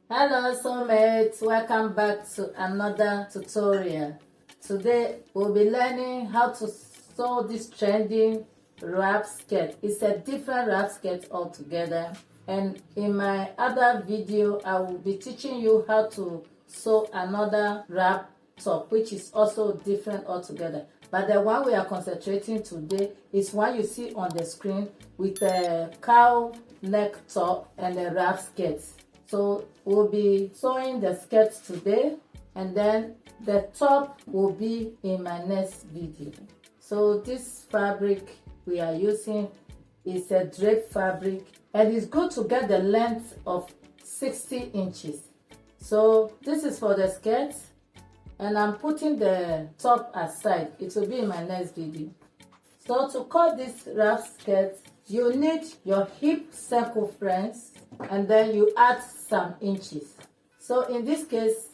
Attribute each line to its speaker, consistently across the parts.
Speaker 1: Hello soulmates, welcome back to another tutorial. Today we'll be learning how to sew this trendy wrap skirt. It's a different wrap skirt altogether, and in my other video I will be teaching you how to sew another wrap top which is also different altogether. But the one we are concentrating today is one you see on the screen with a cow neck top and a wrap skirt. So we'll be sewing the skirt today, and then the top will be in my next video. So this fabric we are using is a drape fabric, and it's good to get the length of 60 inches. So this is for the skirt, and I'm putting the top aside. It will be in my next video. So to cut this wrap skirt, you need your hip circumference, and then you add some inches. So in this case,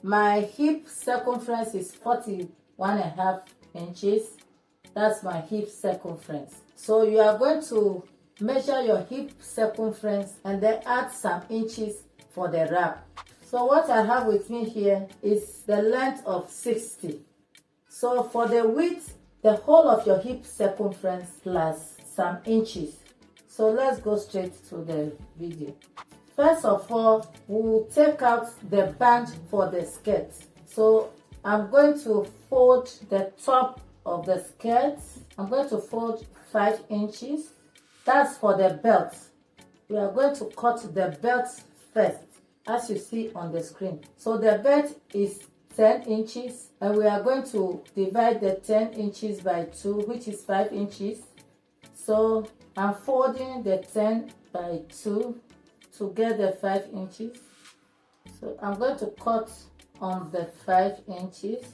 Speaker 1: my hip circumference is 41.5 inches. That's my hip circumference. So you are going to measure your hip circumference and then add some inches for the wrap. So what I have with me here is the length of 60. So for the width, the whole of your hip circumference plus some inches. So let's go straight to the video. First of all, we'll take out the band for the skirt. So I'm going to fold the top of the skirt. I'm going to fold 5 inches. That's for the belt. We are going to cut the belt first, as you see on the screen. So the belt is 10 inches, and we are going to divide the 10 inches by 2, which is 5 inches. So I'm folding the 10 by 2 to get the 5 inches. So I'm going to cut on the 5 inches.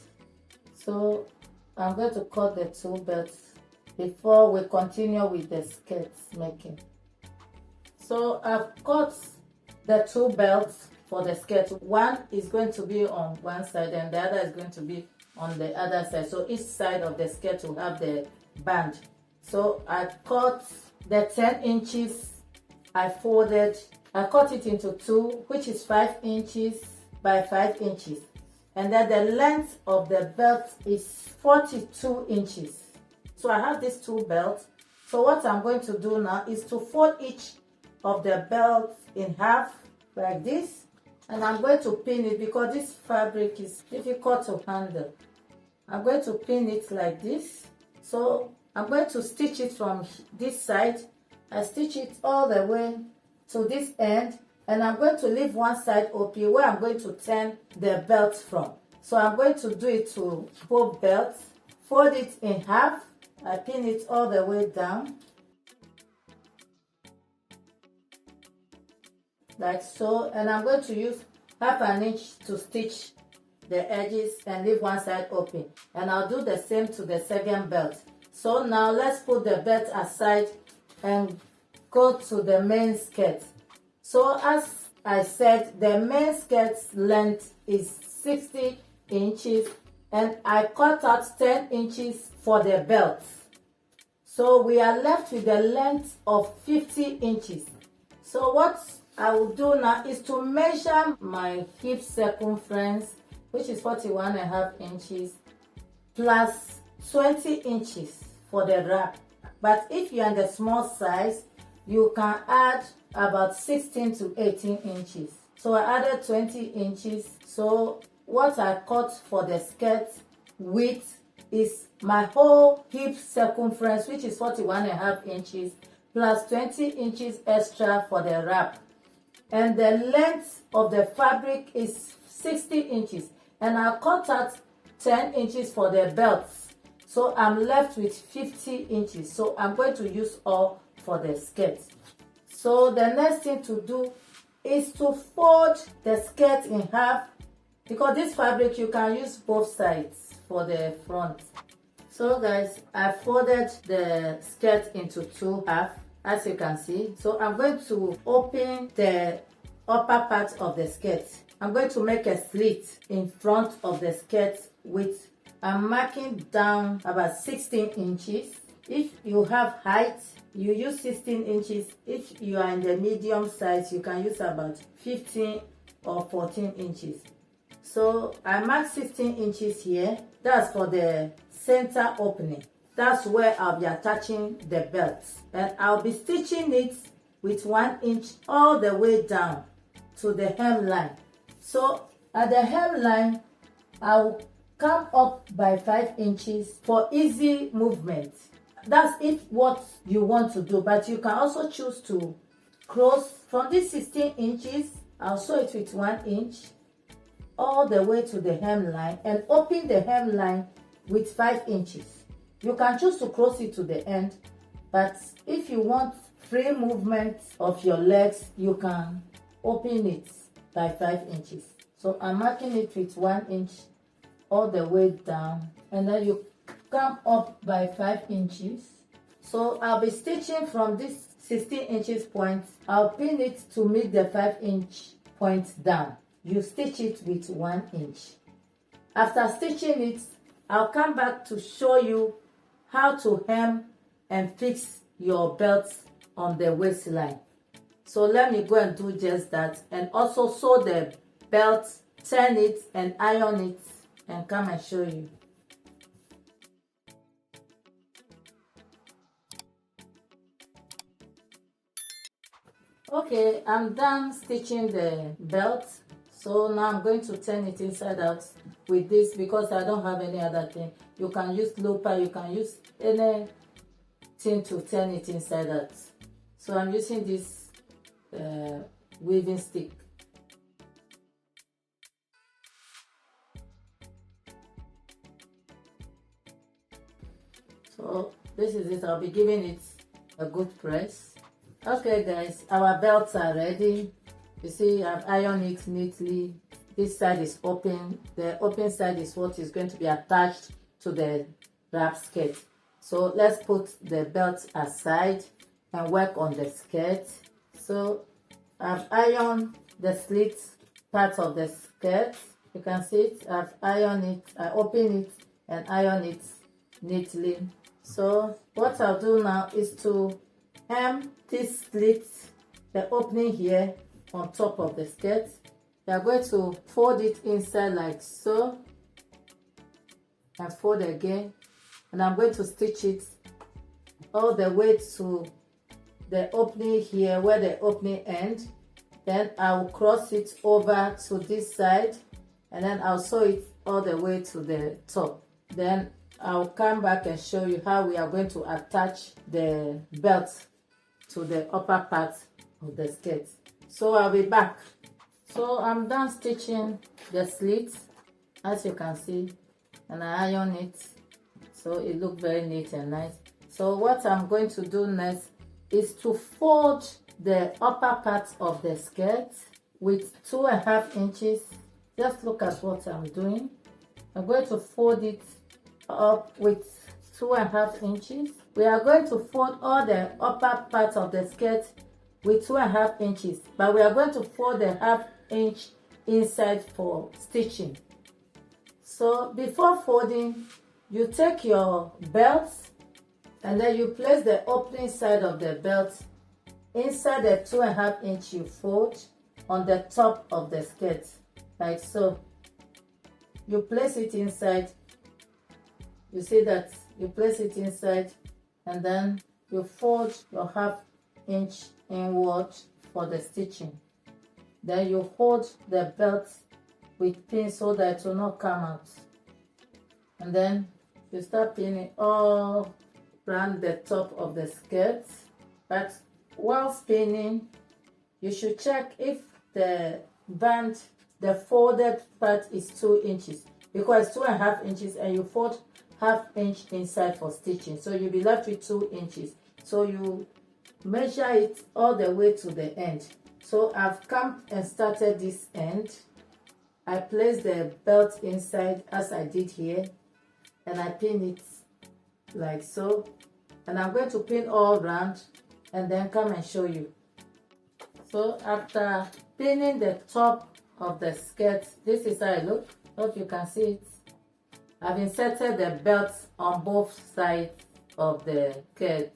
Speaker 1: So I'm going to cut the 2 belts before we continue with the skirt making. So I've cut the 2 belts for the skirt. One is going to be on one side and the other is going to be on the other side. So each side of the skirt will have the band. So I cut the 10 inches. I cut it into 2, which is 5 inches by 5 inches. And then the length of the belt is 42 inches. So I have these 2 belts. So what I'm going to do now is to fold each of the belts in half like this. And I'm going to pin it because this fabric is difficult to handle. I'm going to pin it like this. So I'm going to stitch it from this side. I stitch it all the way to this end, and I'm going to leave one side open where I'm going to turn the belt from. So I'm going to do it to both belts. Fold it in half. I pin it all the way down like so, and I'm going to use half an inch to stitch the edges and leave one side open, and I'll do the same to the second belt. So now let's put the belt aside and go to the main skirt. So as I said, the main skirt's length is 60 inches, and I cut out 10 inches for the belt. So we are left with the length of 50 inches. So what I will do now is to measure my hip circumference, which is 41.5 inches, plus 20 inches for the wrap. But if you're in the small size, you can add about 16 to 18 inches. So I added 20 inches. So what I cut for the skirt width is my whole hip circumference, which is 41.5 inches, plus 20 inches extra for the wrap. And the length of the fabric is 60 inches. And I cut out 10 inches for the belts. So I'm left with 50 inches. So I'm going to use all for the skirt. So the next thing to do is to fold the skirt in half, because this fabric you can use both sides for the front. So guys, I folded the skirt into 2 halves, as you can see. So I'm going to open the upper part of the skirt. I'm going to make a slit in front of the skirt with, I'm marking down about 16 inches. If you have height, you use 16 inches. If you are in the medium size, you can use about 15 or 14 inches. So I mark 16 inches here. That's for the center opening. That's where I'll be attaching the belt. And I'll be stitching it with 1 inch all the way down to the hemline. So at the hemline, I'll come up by 5 inches for easy movement. That's if what you want to do, but you can also choose to close from this 16 inches. I'll sew it with 1 inch all the way to the hemline and open the hemline with 5 inches. You can choose to close it to the end, but if you want free movement of your legs, you can open it by 5 inches. So I'm marking it with 1 inch all the way down, and then you come up by 5 inches. So I'll be stitching from this 16 inches point. I'll pin it to meet the 5 inch point down. You stitch it with 1 inch. After stitching it, I'll come back to show you how to hem and fix your belt on the waistline. So let me go and do just that, and also sew the belt, turn it and iron it, and come and show you. Okay, I'm done stitching the belt. So now I'm going to turn it inside out with this because I don't have any other thing. You can use looper, you can use anything to turn it inside out. So I'm using this weaving stick. So this is it. I'll be giving it a good press. Okay guys, our belts are ready. You see, I've ironed it neatly. This side is open. The open side is what is going to be attached to the wrap skirt. So let's put the belt aside and work on the skirt. So I've ironed the slit part of the skirt. You can see it. I've ironed it. I open it and iron it neatly. So what I'll do now is to hem this slit, the opening here on top of the skirt. We are going to fold it inside like so, and fold again, and I'm going to stitch it all the way to the opening here where the opening ends. Then I will cross it over to this side, and then I'll sew it all the way to the top. Then I'll come back and show you how we are going to attach the belt to the upper part of the skirt. So I'll be back. So I'm done stitching the slit, as you can see, and I iron it so it looks very neat and nice. So what I'm going to do next is to fold the upper part of the skirt with 2.5 inches. Just look at what I'm doing. I'm going to fold it up with 2.5 inches. We are going to fold all the upper part of the skirt with 2.5 inches, but we are going to fold the 1/2 inch inside for stitching. So before folding, you take your belt and then you place the opening side of the belt inside the 2.5 inch you fold on the top of the skirt, like so. You place it inside. You see that you place it inside, and then you fold your 1/2 inch inward for the stitching. Then you hold the belt with pin so that it will not come out, and then you start pinning all around the top of the skirt. But while spinning, you should check if the band, the folded part is 2 inches, because 2.5 inches and you fold 1/2 inch inside for stitching, so you'll be left with 2 inches. So you measure it all the way to the end. So I've come and started this end. I place the belt inside as I did here, and I pin it like so, and I'm going to pin all around and then come and show you. So after pinning the top of the skirt, this is how it looks. Hope you can see it. I've inserted the belt on both sides of the skirt.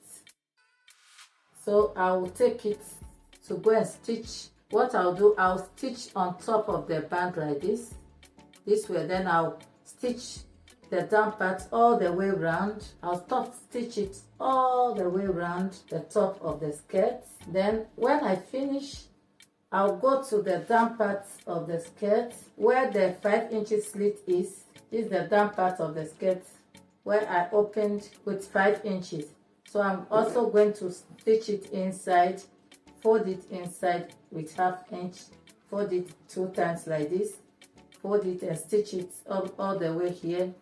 Speaker 1: So I will take it to go and stitch what I'll do, I'll stitch on top of the band like this way. Then I'll stitch the down part all the way around. I'll stitch it all the way around the top of the skirt. Then when I finish, I'll go to the down part of the skirt where the 5 inches slit is. This is the down part of the skirt where I opened with 5 inches. So I'm also going to stitch it inside, fold it inside with 1/2 inch, fold it 2 times like this, fold it and stitch it all the way here,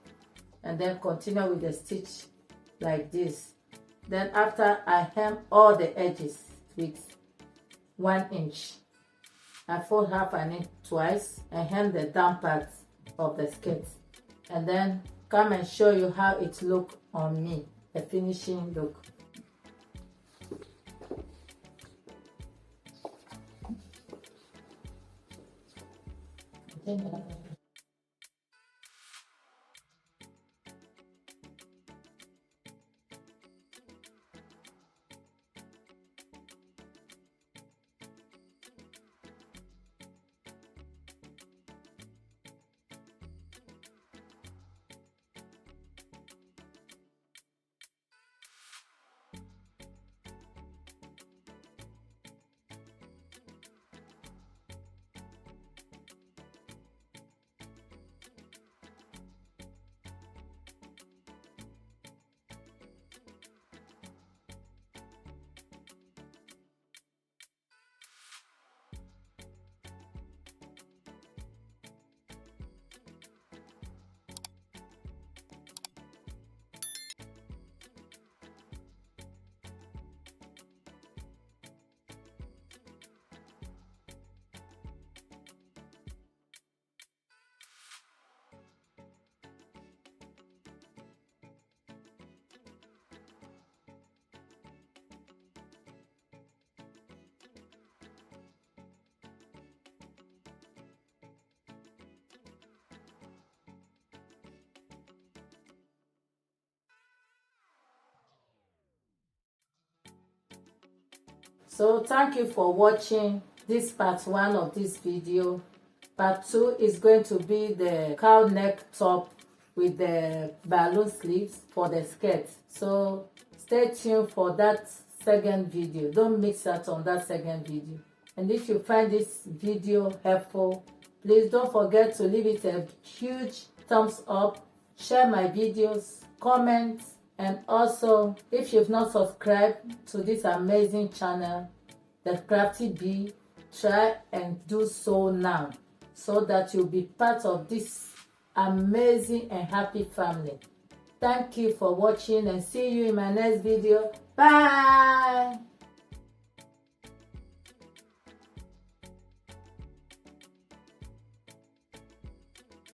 Speaker 1: and then continue with the stitch like this. Then after, I hem all the edges with 1 inch. I fold 1/2 inch twice and hem the down part of the skirt, and then come and show you how it look on me, the finishing look. So thank you for watching this part 1 of this video. Part 2 is going to be the cow neck top with the balloon sleeves for the skirt. So stay tuned for that second video. Don't miss out on that second video. And if you find this video helpful, please don't forget to leave it a huge thumbs up, share my videos, comment, and also if you've not subscribed to this amazing channel, TheCraftyB, try and do so now so that you'll be part of this amazing and happy family. Thank you for watching and see you in my next video. Bye.